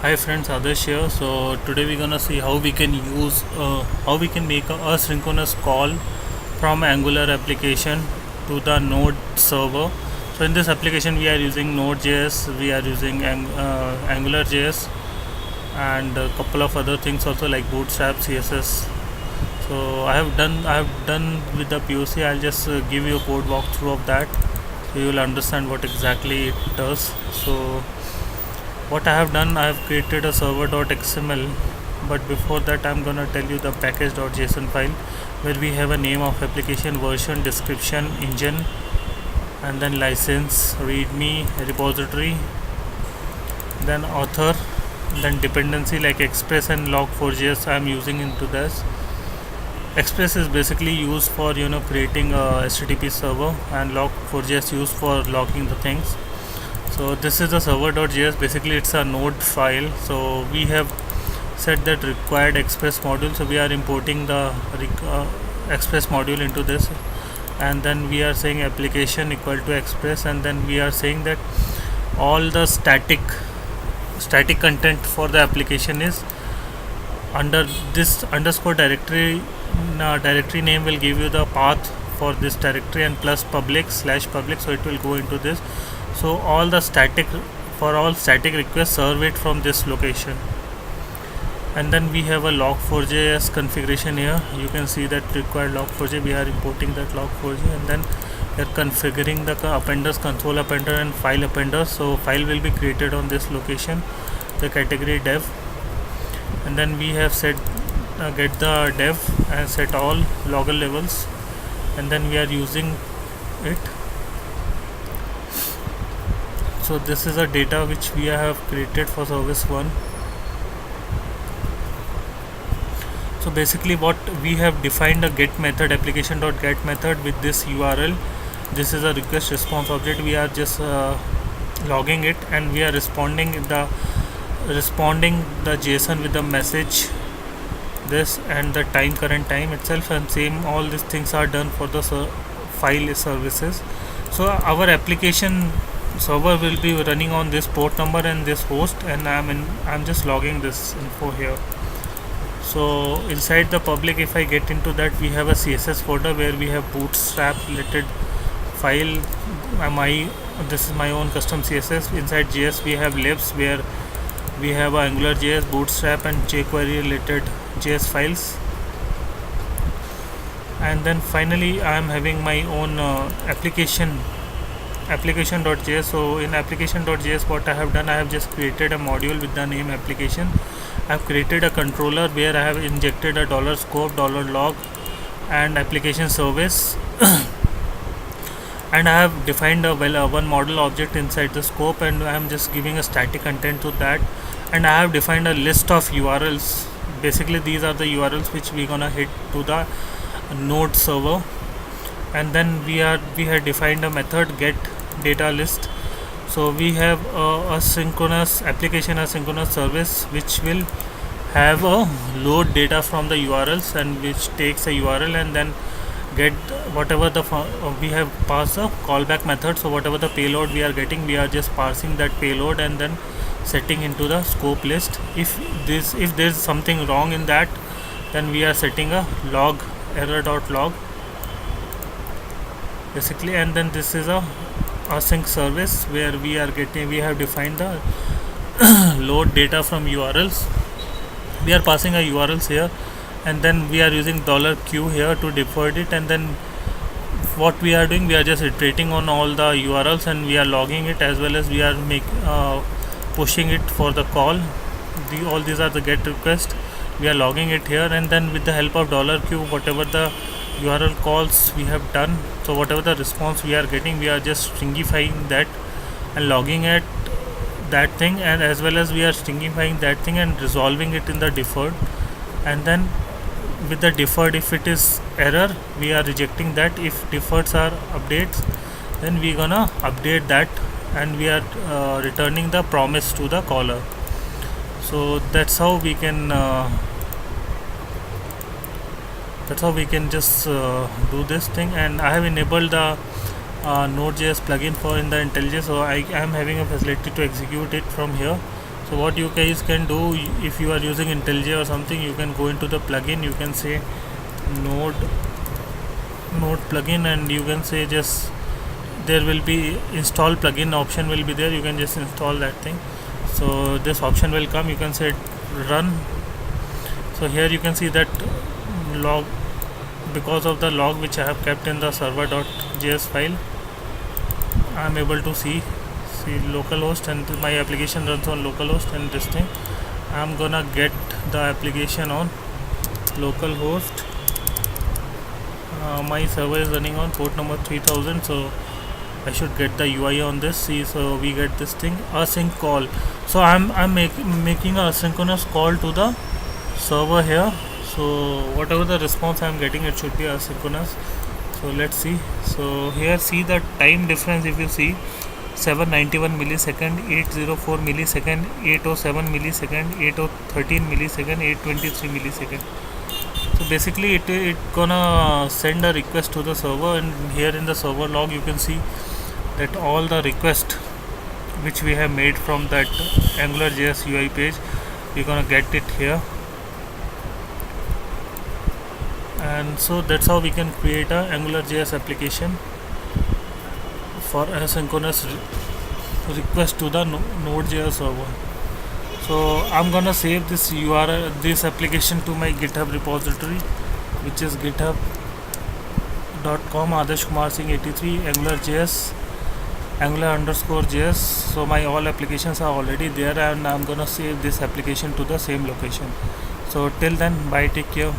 Hi friends, Adarsh here. So today we're gonna see how how we can make a asynchronous call from Angular application to the Node server. So in this application we are using Node.js, we are using AngularJS, and a couple of other things also like Bootstrap, CSS. So I have done with the POC. I'll just give you a code walkthrough of that, so you will understand what exactly it does. So what I have done, I have created a server.xml, but before that I'm gonna tell you the package.json file where we have a name of application, version, description, engine, and then license, readme, repository, then author, then dependency like express and log4j. I'm using into this. Express is basically used for creating a HTTP server, and log4j used for logging the things. So this is the server.js. Basically it's a node file. So we have set that required express module, so we are importing the express module into this, and then we are saying application equal to express, and then we are saying that all the static content for the application is under this underscore directory. Directory name will give you the path for this directory, and plus public/public, so it will go into this. So all static requests serve it from this location. And then we have a log4j configuration here. You can see that required log4j, we are importing that log4j, and then we are configuring the appenders, console appender and file appender. So file will be created on this location, the category dev, and then we have set get the dev and set all logger levels, and then we are using it. So this is a data which we have created for service 1. So basically what we have defined a get method, application.get method with this URL. This is a request response object. We are just logging it, and we are responding the JSON with the message, this, and the current time itself, and same all these things are done for the file services. So our application server will be running on this port number and this host, and I'm just logging this info here. So inside the public, if I get into that, we have a CSS folder where we have bootstrap related file. This is my own custom CSS. Inside JS we have libs where we have AngularJS, bootstrap and jQuery related JS files. And then finally I am having my own application.js. So in application.js, what I have done, I have just created a module with the name application. I have created a controller where I have injected a $scope, $log and application service and I have defined one model object inside the scope, and I am just giving a static content to that, and I have defined a list of URLs. Basically these are the URLs which we gonna hit to the node server. And then we had defined a method get data list. So we have a application asynchronous service which will have a load data from the URLs, and which takes a URL and then get whatever we have passed a callback method. So whatever the payload we are getting, we are just parsing that payload and then setting into the scope list. If there is something wrong in that, then we are setting a log error.log basically. And then this is a async service where we have defined the load data from URLs. We are passing a URLs here, and then we are using $q here to default it, and then what we are doing, we are just iterating on all the URLs and we are logging it, as well as we are pushing it for the call. All these are the get request. We are logging it here, and then with the help of $q, whatever the URL calls we have done, so whatever the response we are getting, we are just stringifying that and logging at that thing, and as well as we are stringifying that thing and resolving it in the deferred. And then with the deferred, if it is error, we are rejecting that. If deferreds are updates, then we gonna update that, and we are returning the promise to the caller. So that's how we can just do this thing. And I have enabled the Node.js plugin for in the IntelliJ, so I am having a facility to execute it from here. So So what you guys can do, if you are using IntelliJ or something, you can go into the plugin, you can say node plugin, and you can say just there will be install plugin option will be there, you can just install that thing. So this option will come, you can say run. So here you can see that log, because of the log which I have kept in the server.js file, I am able to see localhost, and my application runs on localhost, and this thing I am gonna get the application on localhost. My server is running on port number 3000, so I should get the UI on this. See, so we get this thing async call. So I'm making a asynchronous call to the server here. So whatever the response I'm getting, it should be asynchronous. So let's see. So here see the time difference. If you see 791 millisecond, 804 millisecond, 807 millisecond, 813 millisecond, 823 millisecond. So basically it gonna send a request to the server, and here in the server log you can see that all the request which we have made from that AngularJS UI page, we're gonna get it here. And so that's how we can create a AngularJS application for asynchronous request to the Node.js server. So I'm gonna save this URL, this application, to my GitHub repository, which is github.com Adarsh Kumar Singh 83 AngularJS Angular_JS. So my all applications are already there, and I'm gonna save this application to the same location. So till then, bye, take care.